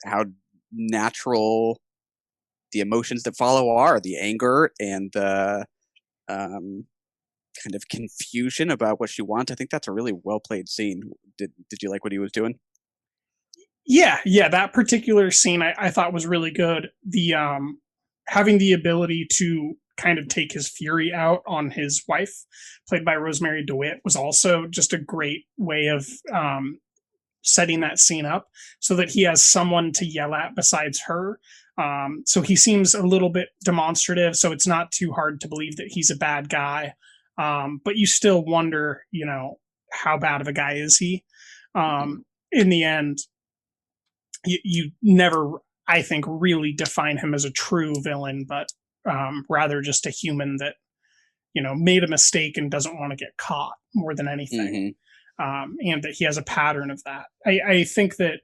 how natural the emotions that follow are, the anger and the kind of confusion about what she wants. I think that's a really well played scene. Did you like what he was doing? Yeah, that particular scene I thought was really good. The having the ability to kind of take his fury out on his wife, played by Rosemary DeWitt, was also just a great way of setting that scene up so that he has someone to yell at besides her. So he seems a little bit demonstrative, so it's not too hard to believe that he's a bad guy. But you still wonder, how bad of a guy is he? In the end, you never, I think, really define him as a true villain, but rather just a human that, made a mistake and doesn't want to get caught more than anything. And that he has a pattern of that. I think that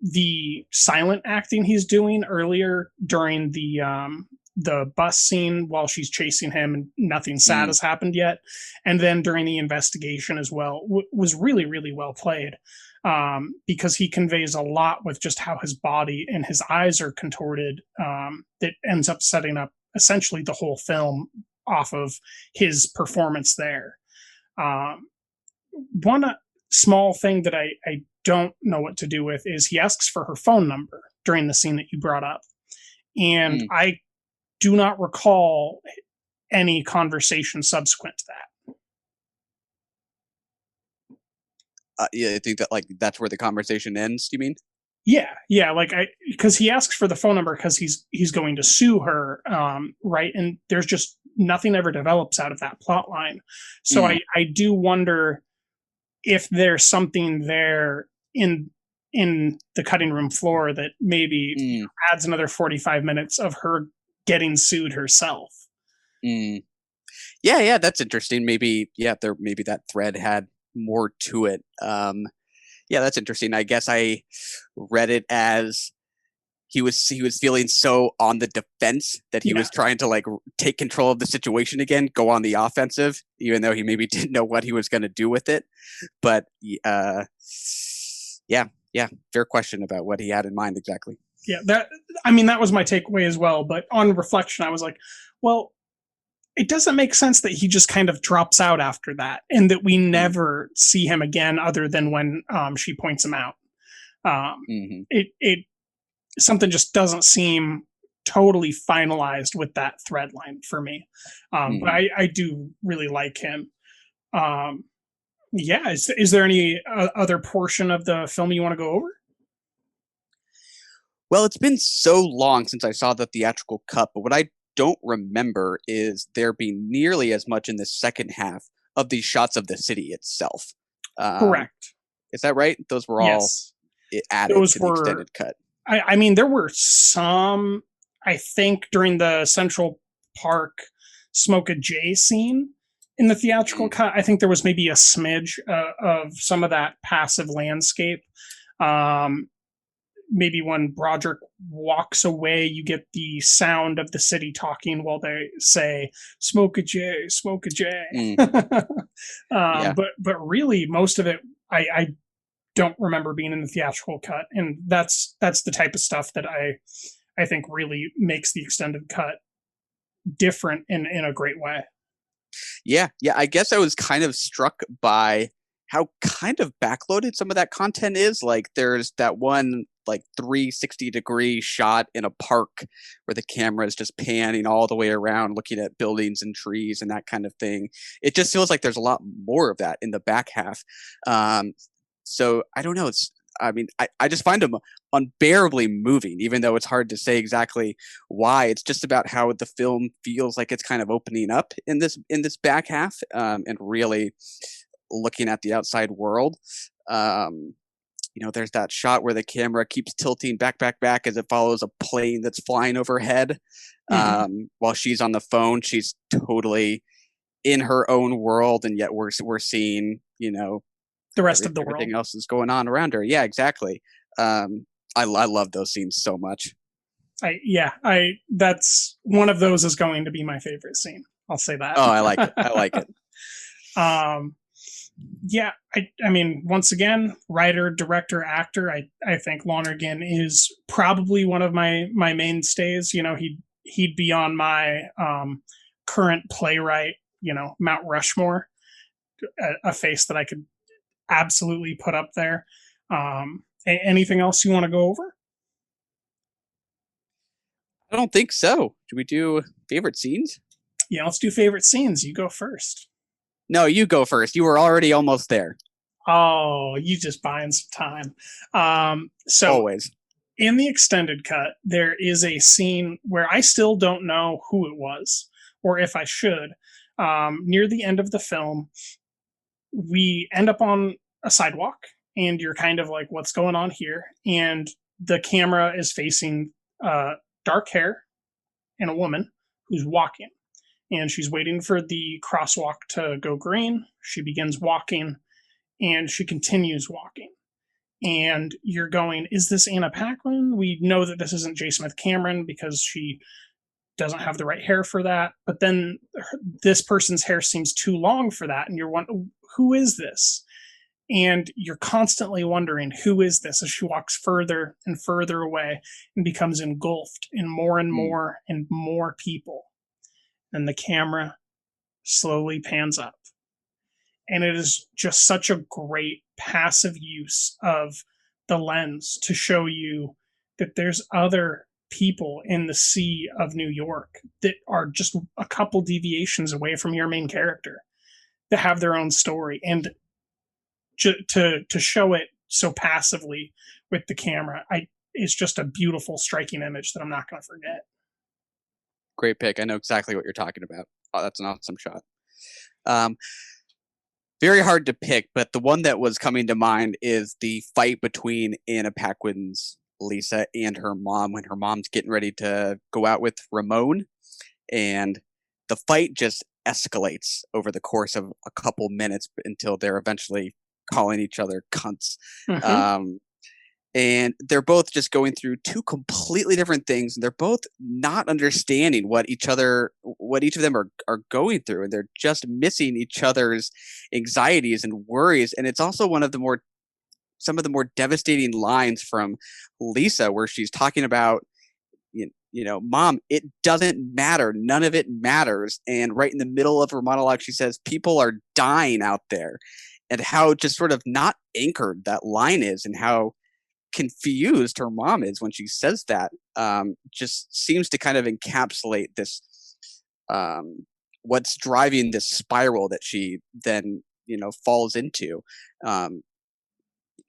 the silent acting he's doing earlier during the bus scene while she's chasing him and nothing sad has happened yet, and then during the investigation as well, was really, really well played. Because he conveys a lot with just how his body and his eyes are contorted, that ends up setting up essentially the whole film off of his performance there. One small thing that I don't know what to do with is he asks for her phone number during the scene that you brought up. And I do not recall any conversation subsequent to that. I think that that's where the conversation ends. You mean? Yeah, because he asks for the phone number because he's going to sue her, right? And there's just nothing ever develops out of that plot line. So I do wonder if there's something there in the cutting room floor that maybe adds another 45 minutes of her getting sued herself. Yeah, that's interesting. Maybe that thread had more to it. That's interesting. I guess I read it as he was feeling so on the defense that he was trying to take control of the situation again, go on the offensive, even though he maybe didn't know what he was going to do with it. But fair question about what he had in mind exactly. Yeah, that was my takeaway as well. But on reflection, I was like, well, it doesn't make sense that he just kind of drops out after that and that we never see him again other than when she points him out. It something just doesn't seem totally finalized with that thread line for me. But I do really like him. Is there any other portion of the film you want to go over? Well, it's been so long since I saw the theatrical cut, but what I don't remember is there being nearly as much in the second half of these shots of the city itself. Correct. Is that right? Those were all added to the extended cut. There were some, I think, during the Central Park Smoke a J scene in the theatrical cut. I think there was maybe a smidge of some of that passive landscape. Maybe when Broderick walks away, you get the sound of the city talking while they say, smoke a J, smoke a J. But really, most of it, I don't remember being in the theatrical cut. And that's the type of stuff that I think really makes the extended cut different in a great way. Yeah. I guess I was kind of struck by how kind of backloaded some of that content is. There's that one 360-degree shot in a park where the camera is just panning all the way around, looking at buildings and trees and that kind of thing. It just feels like there's a lot more of that in the back half. So I don't know. I just find them unbearably moving, even though it's hard to say exactly why. It's just about how the film feels like it's kind of opening up in this back half, and really looking at the outside world. There's that shot where the camera keeps tilting back as it follows a plane that's flying overhead. While she's on the phone, she's totally in her own world, and yet we're seeing, the rest of the world. Everything else is going on around her. Yeah, exactly. I love those scenes so much. That's one of those is going to be my favorite scene. I'll say that. Oh, I like it. I like it. Yeah, I mean, once again, writer, director, actor, I think Lonergan is probably one of my mainstays. You know, he'd be on my current playwright, you know, Mount Rushmore, a face that I could absolutely put up there. Anything else you want to go over? I don't think so. Should we do favorite scenes? Yeah, let's do favorite scenes. You go first. No, you go first. You were already almost there. Oh, you just buying some time. So always. In the extended cut, there is a scene where I still don't know who it was, or if I should. Near the end of the film, we end up on a sidewalk, and you're kind of like, what's going on here? And the camera is facing dark hair and a woman who's walking. And she's waiting for the crosswalk to go green. She begins walking, and she continues walking. And you're going, is this Anna Paquin? We know that this isn't J. Smith Cameron because she doesn't have the right hair for that. But then this person's hair seems too long for that. And you're wondering, who is this? And you're constantly wondering, who is this? As she walks further and further away and becomes engulfed in more and more and more people. And the camera slowly pans up. And it is just such a great passive use of the lens to show you that there's other people in the sea of New York that are just a couple deviations away from your main character that have their own story. And to show it so passively with the camera, it's just a beautiful, striking image that I'm not going to forget. Great pick. I know exactly what you're talking about. Oh, that's an awesome shot. Very hard to pick, but the one that was coming to mind is the fight between Anna Paquin's Lisa and her mom when her mom's getting ready to go out with Ramon. And the fight just escalates over the course of a couple minutes until they're eventually calling each other cunts. Mm-hmm. And they're both just going through two completely different things, and they're both not understanding what each of them are going through, and they're just missing each other's anxieties and worries. And it's also some of the more devastating lines from Lisa, where she's talking about, you know, Mom, it doesn't matter. None of it matters. And right in the middle of her monologue, she says, people are dying out there, and how just sort of not anchored that line is, and how confused her mom is when she says that. Just seems to kind of encapsulate this, what's driving this spiral that she then, you know, falls into. I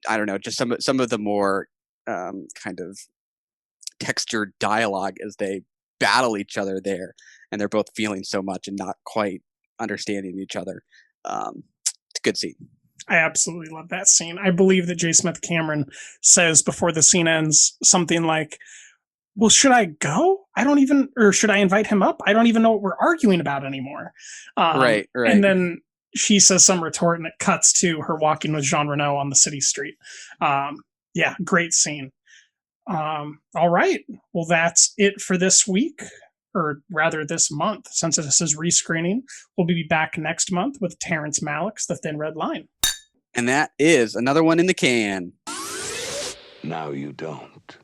don't know, just some of the more kind of textured dialogue as they battle each other there, and they're both feeling so much and not quite understanding each other. It's a good scene. I absolutely love that scene. I believe that J. Smith Cameron says before the scene ends something like, well, should I go? Or should I invite him up? I don't even know what we're arguing about anymore. Right. And then she says some retort, and it cuts to her walking with Jean Reno on the city street. Yeah, great scene. All right. Well, that's it for this week, or rather this month, since this is rescreening. We'll be back next month with Terrence Malick's The Thin Red Line. And that is another one in the can. Now you don't.